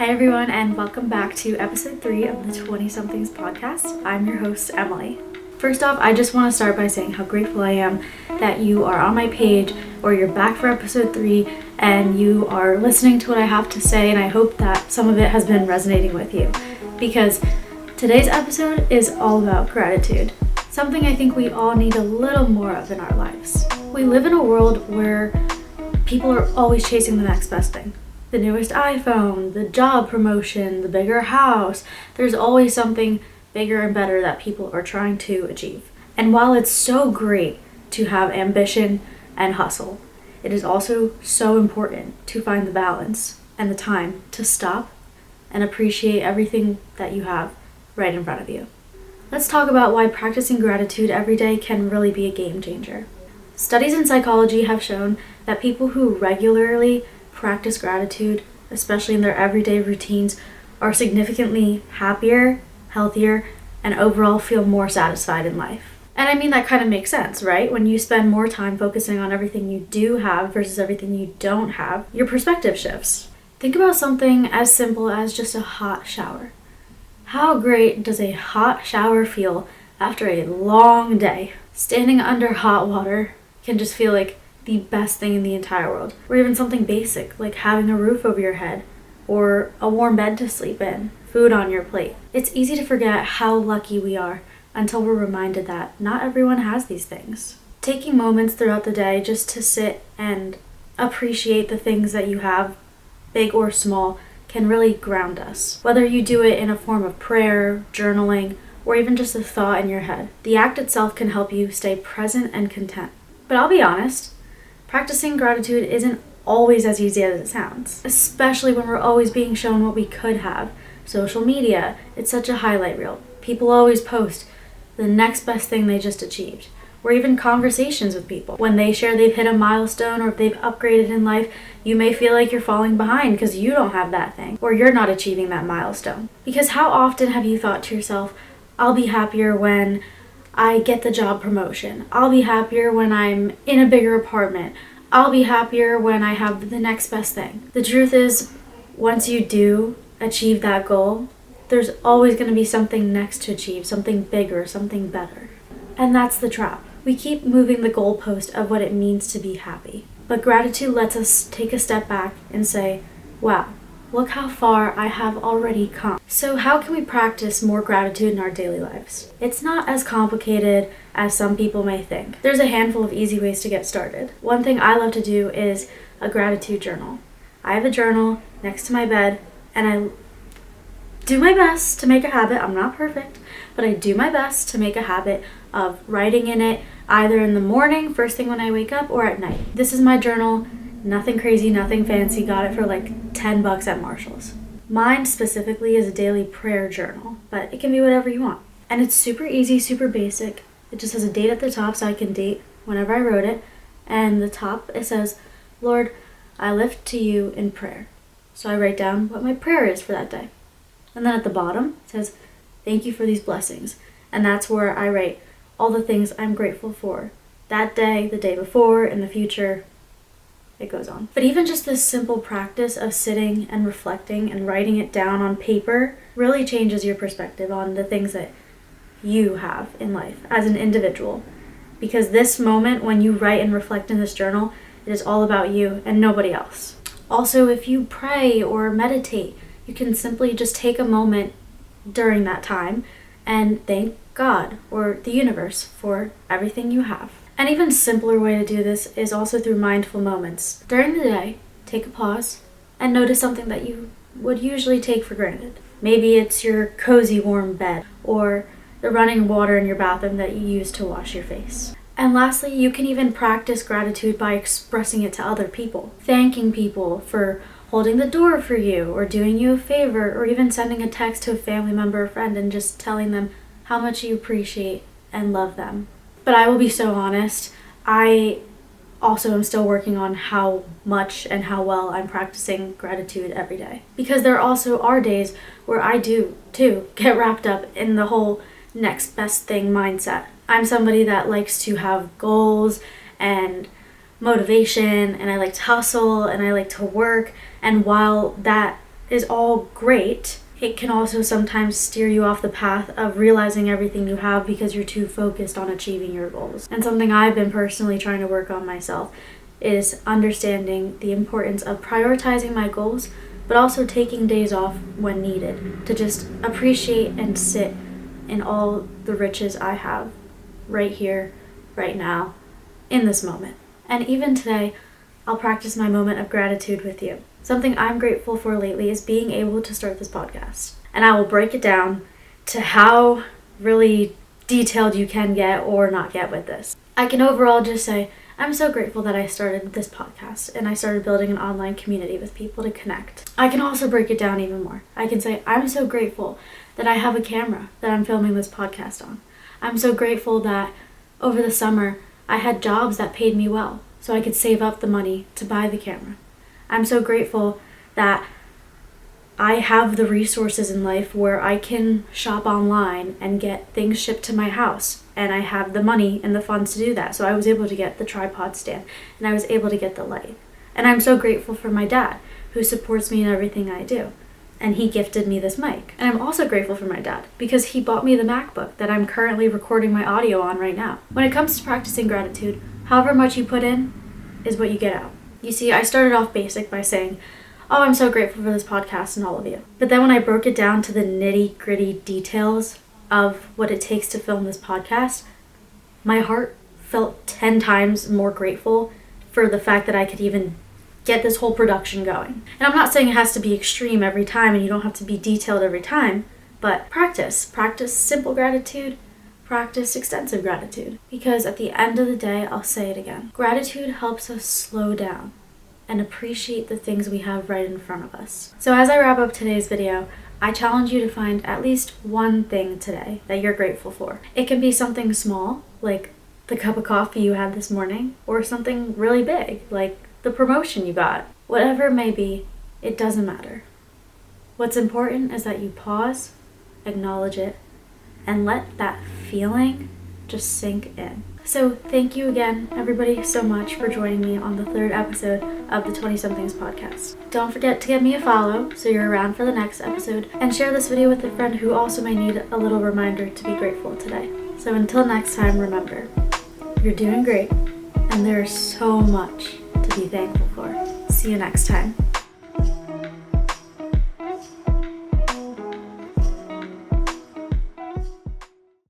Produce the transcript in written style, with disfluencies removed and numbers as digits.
Hi everyone, and welcome back to episode 3 of the 20-somethings podcast. I'm your host, Emily. First off, I just want to start by saying how grateful I am that you are on my page or you're back for episode 3 and you are listening to what I have to say, and I hope that some of it has been resonating with you because today's episode is all about gratitude, something I think we all need a little more of in our lives. We live in a world where people are always chasing the next best thing. The newest iPhone, the job promotion, the bigger house. There's always something bigger and better that people are trying to achieve. And while it's so great to have ambition and hustle, it is also so important to find the balance and the time to stop and appreciate everything that you have right in front of you. Let's talk about why practicing gratitude every day can really be a game changer. Studies in psychology have shown that people who regularly practice gratitude, especially in their everyday routines, are significantly happier, healthier, and overall feel more satisfied in life. And I mean, that kind of makes sense, right? When you spend more time focusing on everything you do have versus everything you don't have, your perspective shifts. Think about something as simple as just a hot shower. How great does a hot shower feel after a long day? Standing under hot water can just feel like the best thing in the entire world. Or even something basic like having a roof over your head or a warm bed to sleep in, food on your plate. It's easy to forget how lucky we are until we're reminded that not everyone has these things. Taking moments throughout the day just to sit and appreciate the things that you have, big or small, can really ground us. Whether you do it in a form of prayer, journaling, or even just a thought in your head, the act itself can help you stay present and content. But I'll be honest, practicing gratitude isn't always as easy as it sounds, especially when we're always being shown what we could have. Social media, it's such a highlight reel. People always post the next best thing they just achieved, or even conversations with people. When they share they've hit a milestone or if they've upgraded in life, you may feel like you're falling behind because you don't have that thing, or you're not achieving that milestone. Because how often have you thought to yourself, I'll be happier when I get the job promotion. I'll be happier when I'm in a bigger apartment. I'll be happier when I have the next best thing. The truth is, once you do achieve that goal, there's always going to be something next to achieve, something bigger, something better. And that's the trap. We keep moving the goalpost of what it means to be happy. But gratitude lets us take a step back and say, wow, look how far I have already come. So how can we practice more gratitude in our daily lives? It's not as complicated as some people may think. There's a handful of easy ways to get started. One thing I love to do is a gratitude journal. I have a journal next to my bed, and I do my best to make a habit. I'm not perfect, but I do my best to make a habit of writing in it either in the morning, first thing when I wake up, or at night. This is my journal. Nothing crazy, nothing fancy. Got it for like $10 at Marshall's. Mine specifically is a daily prayer journal, but it can be whatever you want. And it's super easy, super basic. It just has a date at the top so I can date whenever I wrote it. And the top, it says, Lord, I lift to you in prayer. So I write down what my prayer is for that day. And then at the bottom, it says, thank you for these blessings. And that's where I write all the things I'm grateful for. That day, the day before, in the future. It goes on. But even just this simple practice of sitting and reflecting and writing it down on paper really changes your perspective on the things that you have in life as an individual. Because this moment when you write and reflect in this journal, it is all about you and nobody else. Also, if you pray or meditate, you can simply just take a moment during that time and thank God or the universe for everything you have. An even simpler way to do this is also through mindful moments. During the day, take a pause and notice something that you would usually take for granted. Maybe it's your cozy warm bed or the running water in your bathroom that you use to wash your face. And lastly, you can even practice gratitude by expressing it to other people. Thanking people for holding the door for you or doing you a favor, or even sending a text to a family member or friend and just telling them how much you appreciate and love them. But I will be so honest, I also am still working on how much and how well I'm practicing gratitude every day. Because there also are days where I do, too, get wrapped up in the whole next best thing mindset. I'm somebody that likes to have goals and motivation, and I like to hustle, and I like to work. And while that is all great, it can also sometimes steer you off the path of realizing everything you have because you're too focused on achieving your goals. And something I've been personally trying to work on myself is understanding the importance of prioritizing my goals, but also taking days off when needed to just appreciate and sit in all the riches I have right here, right now, in this moment. And even today, I'll practice my moment of gratitude with you. Something I'm grateful for lately is being able to start this podcast. And I will break it down to how really detailed you can get or not get with this. I can overall just say, I'm so grateful that I started this podcast and I started building an online community with people to connect. I can also break it down even more. I can say, I'm so grateful that I have a camera that I'm filming this podcast on. I'm so grateful that over the summer, I had jobs that paid me well, so I could save up the money to buy the camera. I'm so grateful that I have the resources in life where I can shop online and get things shipped to my house, and I have the money and the funds to do that. So I was able to get the tripod stand, and I was able to get the light. And I'm so grateful for my dad, who supports me in everything I do. And he gifted me this mic. And I'm also grateful for my dad because he bought me the MacBook that I'm currently recording my audio on right now. When it comes to practicing gratitude, however much you put in is what you get out. You see, I started off basic by saying, oh, I'm so grateful for this podcast and all of you. But then when I broke it down to the nitty-gritty details of what it takes to film this podcast, my heart felt 10 times more grateful for the fact that I could even get this whole production going. And I'm not saying it has to be extreme every time and you don't have to be detailed every time, but practice. Practice simple gratitude, practice extensive gratitude. Because at the end of the day, I'll say it again, gratitude helps us slow down and appreciate the things we have right in front of us. So as I wrap up today's video, I challenge you to find at least one thing today that you're grateful for. It can be something small, like the cup of coffee you had this morning, or something really big, like the promotion you got. Whatever it may be, it doesn't matter. What's important is that you pause, acknowledge it, and let that feeling just sink in. So thank you again, everybody, so much for joining me on the 3rd episode of the 20-somethings podcast. Don't forget to give me a follow so you're around for the next episode, and share this video with a friend who also may need a little reminder to be grateful today. So until next time, remember, you're doing great, and there's so much to be thankful for. See you next time.